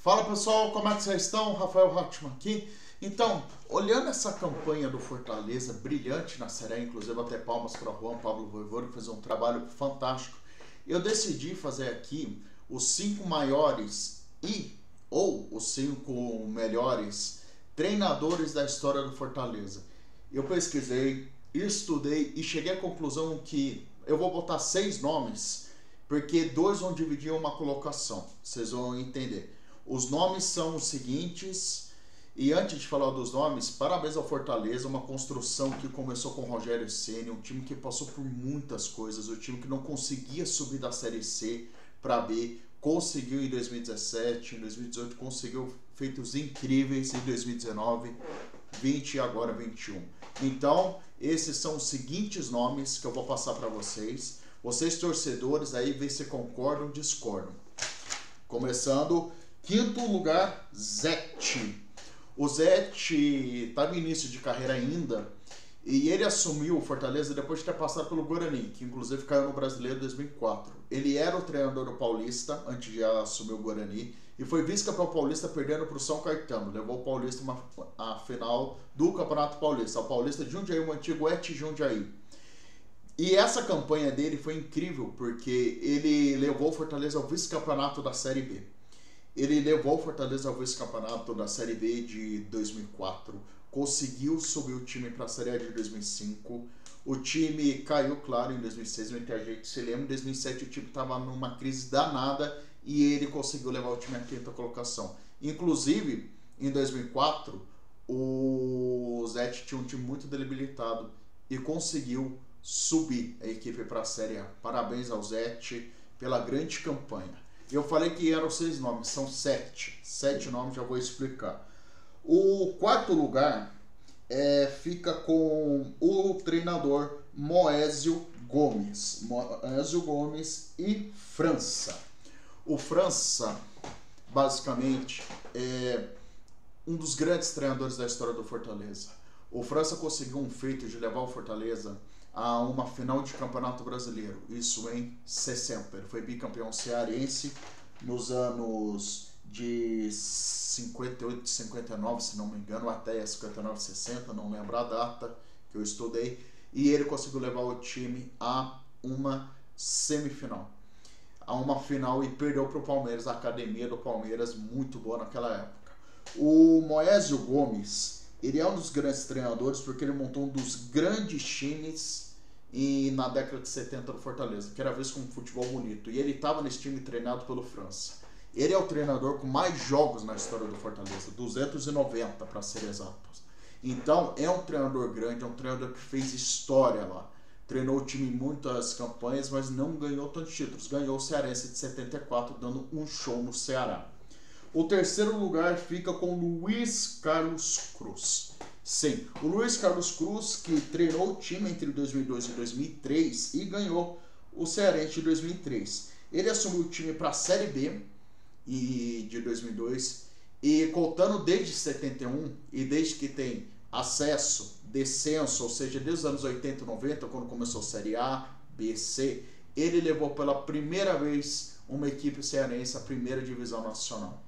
Fala pessoal, como é que vocês estão? Rafael Hartmann aqui. Então, olhando essa campanha do Fortaleza, brilhante na Série A, inclusive até palmas para o Juan Pablo Voivoda, que fez um trabalho fantástico, eu decidi fazer aqui os 5 maiores ou os 5 melhores treinadores da história do Fortaleza. Eu pesquisei, estudei e cheguei à conclusão que eu vou botar 6 nomes, porque 2 vão dividir uma colocação, vocês vão entender. Os nomes são os seguintes, e antes de falar dos nomes, parabéns ao Fortaleza, uma construção que começou com o Rogério Ceni, um time que passou por muitas coisas, um time que não conseguia subir da Série C para B, conseguiu em 2017, em 2018 conseguiu feitos incríveis, em 2019, 20 e agora 21. Então, esses são os seguintes nomes que eu vou passar para vocês. Vocês torcedores aí, vê se concordam ou discordam. Começando, quinto lugar, Zete. O Zete está no início de carreira ainda e ele assumiu o Fortaleza depois de ter passado pelo Guarani, que inclusive caiu no Brasileiro em 2004. Ele era o treinador do Paulista antes de assumir o Guarani e foi vice-campeão paulista perdendo para o São Caetano. Levou o Paulista à final do Campeonato Paulista, o Paulista de Jundiaí, o antigo ET Jundiaí. E essa campanha dele foi incrível porque ele levou o Fortaleza ao vice-campeonato da Série B. Ele levou o Fortaleza ao vice-campeonato da Série B de 2004, conseguiu subir o time para a Série A de 2005, o time caiu, claro, em 2006, muita gente se lembra, em 2007 o time estava numa crise danada e ele conseguiu levar o time à quinta colocação. Inclusive, em 2004, o Zete tinha um time muito debilitado e conseguiu subir a equipe para a Série A. Parabéns ao Zete pela grande campanha. Eu falei que eram 6 nomes, são 7. 7 nomes, já vou explicar. O quarto lugar fica com o treinador Moésio Gomes. Moésio Gomes e França. O França, basicamente, é um dos grandes treinadores da história do Fortaleza. O França conseguiu um feito de levar o Fortaleza a uma final de Campeonato Brasileiro, isso em 60. Ele foi bicampeão cearense nos anos de 58, 59, se não me engano, até 59, 60, não lembro a data que eu estudei, e ele conseguiu levar o time a uma semifinal, a uma final, e perdeu para o Palmeiras, a academia do Palmeiras, muito boa naquela época. O Moésio Gomes, ele é um dos grandes treinadores porque ele montou um dos grandes times na década de 70 do Fortaleza, que era visto como um futebol bonito. E ele estava nesse time treinado pelo França. Ele é o treinador com mais jogos na história do Fortaleza, 290 para ser exatos. Então é um treinador grande, é um treinador que fez história lá. Treinou o time em muitas campanhas, mas não ganhou tantos títulos. Ganhou o Cearense de 74, dando um show no Ceará. O terceiro lugar fica com Luiz Carlos Cruz. Sim, o Luiz Carlos Cruz, que treinou o time entre 2002 e 2003 e ganhou o Cearense de 2003. Ele assumiu o time para a Série B de 2002 e contando desde 71 e desde que tem acesso, descenso, ou seja, desde os anos 80 e 90, quando começou a Série A, B, C, ele levou pela primeira vez uma equipe cearense à primeira divisão nacional.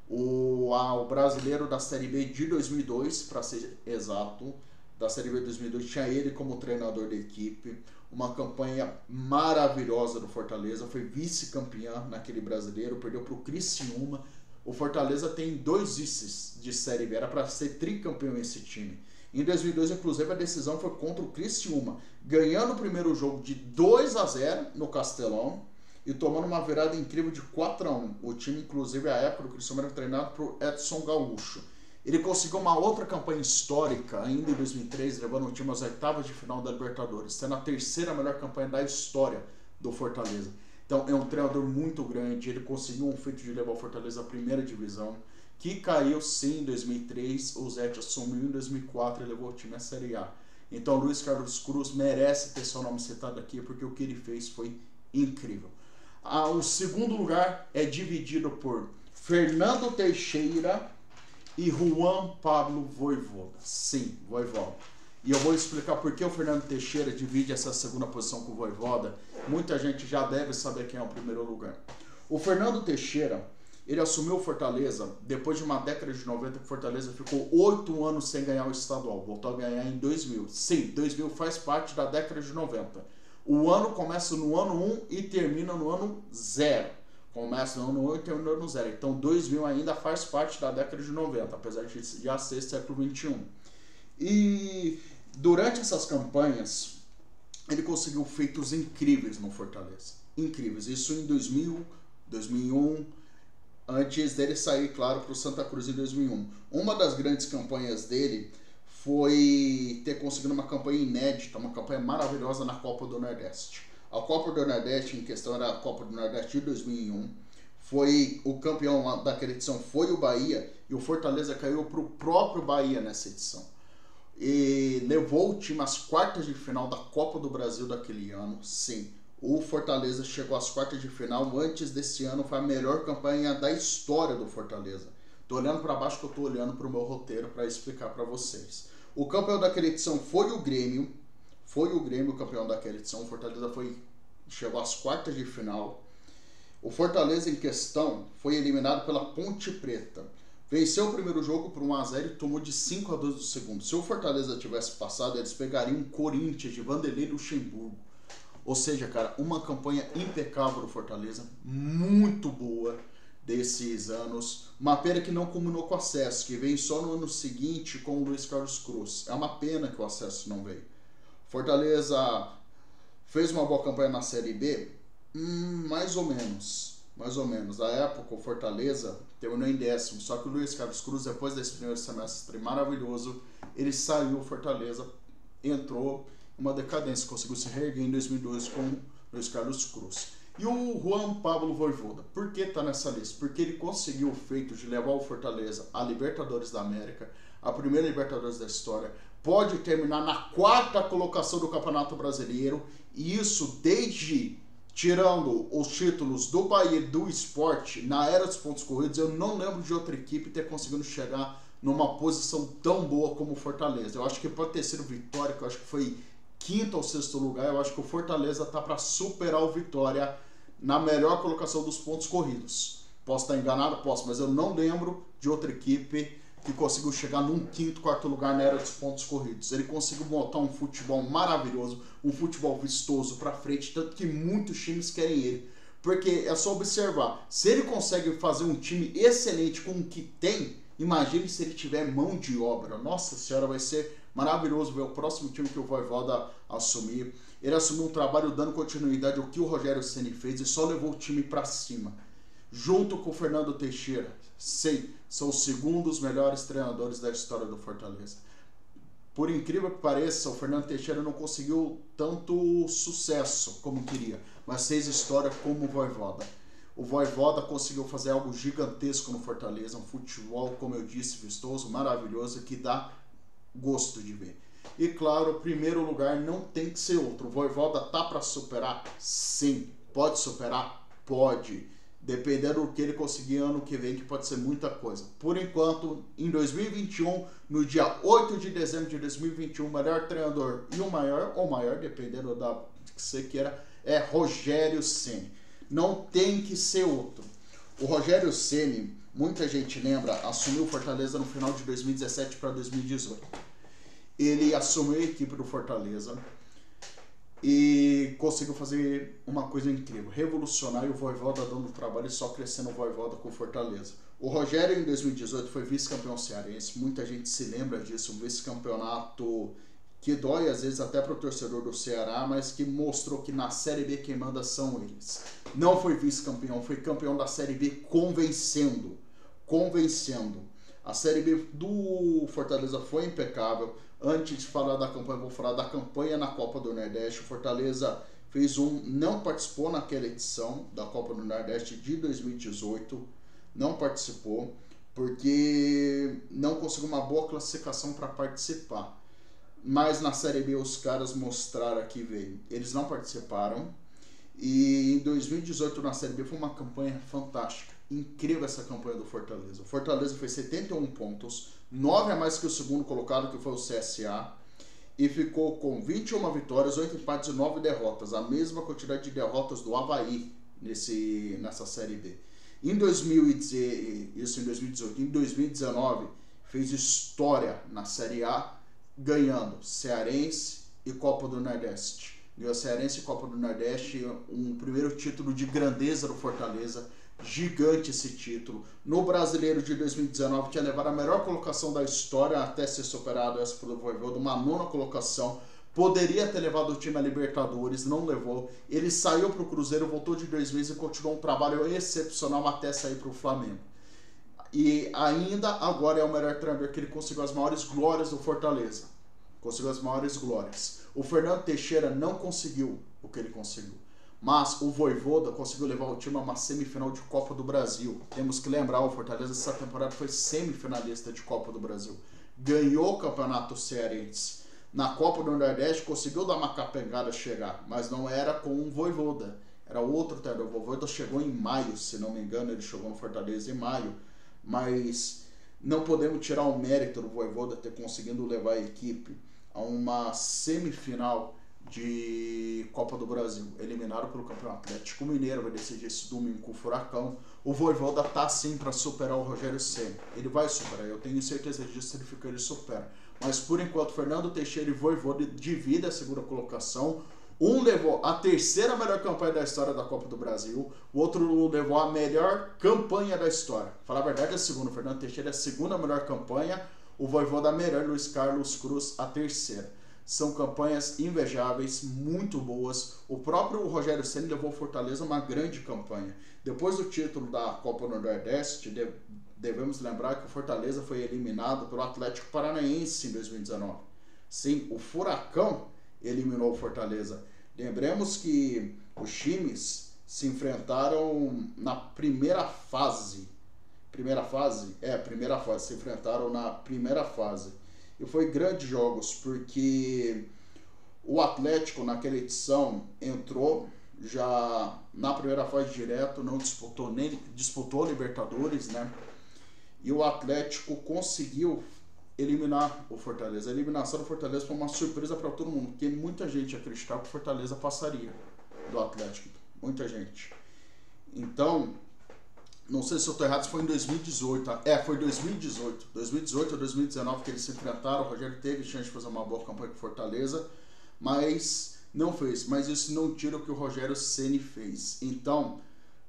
O brasileiro da Série B de 2002, para ser exato, da Série B de 2002, tinha ele como treinador da equipe. Uma campanha maravilhosa do Fortaleza, foi vice-campeão naquele brasileiro, perdeu para o Criciúma. O Fortaleza tem 2 vices de Série B, era para ser tricampeão esse time. Em 2002, inclusive, a decisão foi contra o Criciúma, ganhando o primeiro jogo de 2-0 no Castelão e tomando uma virada incrível de 4-1. O time, inclusive, à época do Criciúma era treinado por Edson Gaúcho. Ele conseguiu uma outra campanha histórica, ainda em 2003, levando o time às oitavas de final da Libertadores, sendo a terceira melhor campanha da história do Fortaleza. Então, é um treinador muito grande, ele conseguiu um feito de levar o Fortaleza à primeira divisão, que caiu sim em 2003, o Zete assumiu em 2004 e levou o time à Série A. Então, Luiz Carlos Cruz merece ter seu nome citado aqui, porque o que ele fez foi incrível. O segundo lugar é dividido por Fernando Teixeira e Juan Pablo Voivoda. Sim, Voivoda. E eu vou explicar por que o Fernando Teixeira divide essa segunda posição com o Voivoda. Muita gente já deve saber quem é o primeiro lugar. O Fernando Teixeira, Ele assumiu o Fortaleza depois de uma década de 90 que o Fortaleza ficou 8 anos sem ganhar o estadual. Voltou a ganhar em 2000. Sim, 2000 faz parte da década de 90. O ano começa no ano 1 e termina no ano 0. Começa no ano 1 e termina no 0. Então 2000 ainda faz parte da década de 90, apesar de já ser século 21. E durante essas campanhas, ele conseguiu feitos incríveis no Fortaleza. Incríveis. Isso em 2000, 2001... antes dele sair, claro, para o Santa Cruz em 2001. Uma das grandes campanhas dele foi ter conseguido uma campanha inédita, uma campanha maravilhosa na Copa do Nordeste. A Copa do Nordeste, em questão, era a Copa do Nordeste de 2001. Foi o campeão daquela edição foi o Bahia, e o Fortaleza caiu para o próprio Bahia nessa edição. E levou o time às quartas de final da Copa do Brasil daquele ano, sim. O Fortaleza chegou às quartas de final. Antes desse ano foi a melhor campanha da história do Fortaleza. Tô olhando para baixo que eu tô olhando para o meu roteiro para explicar para vocês. O campeão daquela edição foi o Grêmio. Foi o Grêmio o campeão daquela edição. O Fortaleza chegou às quartas de final. O Fortaleza em questão foi eliminado pela Ponte Preta. Venceu o primeiro jogo por 1-0 e tomou de 5-2 do segundo. Se o Fortaleza tivesse passado, eles pegariam o Corinthians de Vanderlei Luxemburgo. Ou seja, cara, uma campanha impecável do Fortaleza, muito boa desses anos. Uma pena que não culminou com o acesso, que veio só no ano seguinte com o Luiz Carlos Cruz. É uma pena que o acesso não veio. Fortaleza fez uma boa campanha na Série B? Mais ou menos. Mais ou menos. Na época, o Fortaleza terminou em 10º. Só que o Luiz Carlos Cruz, depois desse primeiro semestre maravilhoso, ele saiu, o Fortaleza entrou uma decadência, conseguiu se reerguer em 2002 com Luiz Carlos Cruz. E o Juan Pablo Vojvoda, por que está nessa lista? Porque ele conseguiu o feito de levar o Fortaleza à Libertadores da América, a primeira Libertadores da história, pode terminar na 4ª colocação do Campeonato Brasileiro, e isso desde, tirando os títulos do Bahia e do Sport, na era dos pontos corridos, eu não lembro de outra equipe ter conseguido chegar numa posição tão boa como o Fortaleza. Eu acho que pode ter sido Vitória, que eu acho que foi 5º ou 6º lugar. Eu acho que o Fortaleza está para superar o Vitória na melhor colocação dos pontos corridos. Posso estar enganado? Posso, mas eu não lembro de outra equipe que conseguiu chegar num 5º, 4º lugar na era dos pontos corridos. Ele conseguiu montar um futebol maravilhoso, um futebol vistoso para frente, tanto que muitos times querem ele. Porque é só observar, se ele consegue fazer um time excelente com o que tem, imagine se ele tiver mão de obra. Nossa senhora, vai ser maravilhoso ver o próximo time que o Vojvoda assumir. Ele assumiu um trabalho dando continuidade ao que o Rogério Ceni fez e só levou o time para cima. Junto com o Fernando Teixeira, são os segundos melhores treinadores da história do Fortaleza. Por incrível que pareça, o Fernando Teixeira não conseguiu tanto sucesso como queria, mas fez história como o Vojvoda. O Vojvoda conseguiu fazer algo gigantesco no Fortaleza, um futebol, como eu disse, vistoso, maravilhoso, que dá gosto de ver. E claro, o primeiro lugar não tem que ser outro. O Vojvoda tá para superar? Sim. Pode superar? Pode. Dependendo do que ele conseguir ano que vem, que pode ser muita coisa. Por enquanto, em 2021, no dia 8 de dezembro de 2021, o melhor treinador e o maior, ou maior, dependendo da que você queira, é Rogério Ceni. Não tem que ser outro. O Rogério Ceni, muita gente lembra, assumiu o Fortaleza no final de 2017 para 2018. Ele assumiu a equipe do Fortaleza e conseguiu fazer uma coisa incrível, revolucionar, e o Vojvoda dando trabalho e só crescendo o Vojvoda com o Fortaleza. O Rogério em 2018 foi vice-campeão cearense, muita gente se lembra disso, um vice-campeonato que dói às vezes até para o torcedor do Ceará, mas que mostrou que na Série B quem manda são eles. Não foi vice-campeão, foi campeão da Série B convencendo. A Série B do Fortaleza foi impecável. Antes de falar da campanha, vou falar da campanha na Copa do Nordeste. O Fortaleza não participou naquela edição da Copa do Nordeste de 2018. Não participou porque não conseguiu uma boa classificação para participar. Mas na Série B os caras mostraram que veio. Eles não participaram. E em 2018 na Série B foi uma campanha fantástica. Incrível essa campanha do Fortaleza. O Fortaleza fez 71 pontos, 9 a mais que o segundo colocado, que foi o CSA, e ficou com 21 vitórias, 8 empates e 9 derrotas, a mesma quantidade de derrotas do Avaí nessa Série B. Em 2018, em 2019, fez história na Série A, ganhando Cearense e Copa do Nordeste. Ganhou Cearense e Copa do Nordeste, um primeiro título de grandeza do Fortaleza, gigante esse título. No Brasileiro de 2019 tinha levado a melhor colocação da história até ser superado essa pelo Vojvoda, uma nona colocação. Poderia ter levado o time a Libertadores, não levou. Ele saiu para o Cruzeiro, voltou de 2 meses e continuou um trabalho excepcional até sair para o Flamengo. E ainda agora é o melhor treinador, que ele conseguiu as maiores glórias do Fortaleza. Conseguiu as maiores glórias. O Fernando Teixeira não conseguiu o que ele conseguiu. Mas o Vojvoda conseguiu levar o time a uma semifinal de Copa do Brasil. Temos que lembrar, o Fortaleza essa temporada foi semifinalista de Copa do Brasil. Ganhou o Campeonato Cearense. Na Copa do Nordeste conseguiu dar uma capengada chegar, mas não era com o Vojvoda. Era outro treinador. O Vojvoda chegou em maio, se não me engano, ele chegou no Fortaleza em maio. Mas não podemos tirar o mérito do Vojvoda ter conseguido levar a equipe a uma semifinal de Copa do Brasil, eliminado pelo campeão Atlético Mineiro, vai decidir esse domingo com o Furacão. O Vojvoda tá sim para superar o Rogério Ceni. Ele vai superar, eu tenho certeza disso, ele supera. Mas por enquanto, Fernando Teixeira e Vojvoda dividem a segunda colocação. Um levou a terceira melhor campanha da história da Copa do Brasil, o outro levou a melhor campanha da história. Falar a verdade, é a segunda. O Fernando Teixeira é a segunda melhor campanha, o Vojvoda a melhor, Luiz Carlos Cruz a terceira. São campanhas invejáveis, muito boas. O próprio Rogério Ceni levou o Fortaleza a uma grande campanha. Depois do título da Copa do Nordeste, devemos lembrar que o Fortaleza foi eliminado pelo Atlético Paranaense em 2019. Sim, o Furacão eliminou o Fortaleza. Lembremos que os times se enfrentaram na primeira fase. Se enfrentaram na primeira fase. E foi grandes jogos, porque o Atlético naquela edição entrou já na primeira fase direto, não disputou nem disputou Libertadores, né? E o Atlético conseguiu eliminar o Fortaleza. A eliminação do Fortaleza foi uma surpresa para todo mundo, porque muita gente acreditava que o Fortaleza passaria do Atlético. Muita gente. Então, não sei se eu estou errado, se foi em 2018. Foi 2018. 2018 ou 2019 que eles se enfrentaram. O Rogério teve chance de fazer uma boa campanha com Fortaleza, mas não fez. Mas isso não tira o que o Rogério Ceni fez. Então,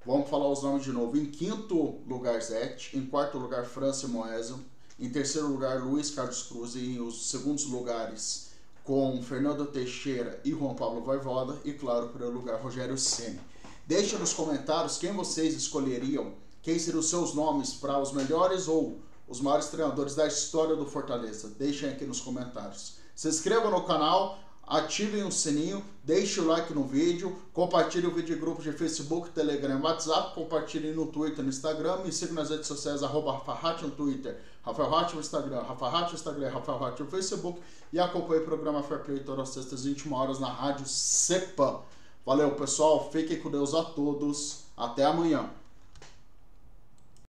vamos falar os nomes de novo. Em quinto lugar, Zete. Em quarto lugar, França Moésio. Em terceiro lugar, Luiz Carlos Cruz. E em os segundos lugares, com Fernando Teixeira e Juan Pablo Vojvoda. E, claro, primeiro lugar, Rogério Ceni. Deixe nos comentários quem vocês escolheriam. Quem seriam os seus nomes para os melhores ou os maiores treinadores da história do Fortaleza? Deixem aqui nos comentários. Se inscrevam no canal, ativem o sininho, deixem o like no vídeo, compartilhem o vídeo em grupos de Facebook, Telegram e WhatsApp, compartilhem no Twitter e no Instagram, me sigam nas redes sociais, @RafaRat no Twitter, Rafael Rat no Instagram, Rafael Rat no Facebook, e acompanhe o programa Fair Play todas as sextas, 21 horas na Rádio Cepa. Valeu, pessoal, fiquem com Deus a todos, até amanhã.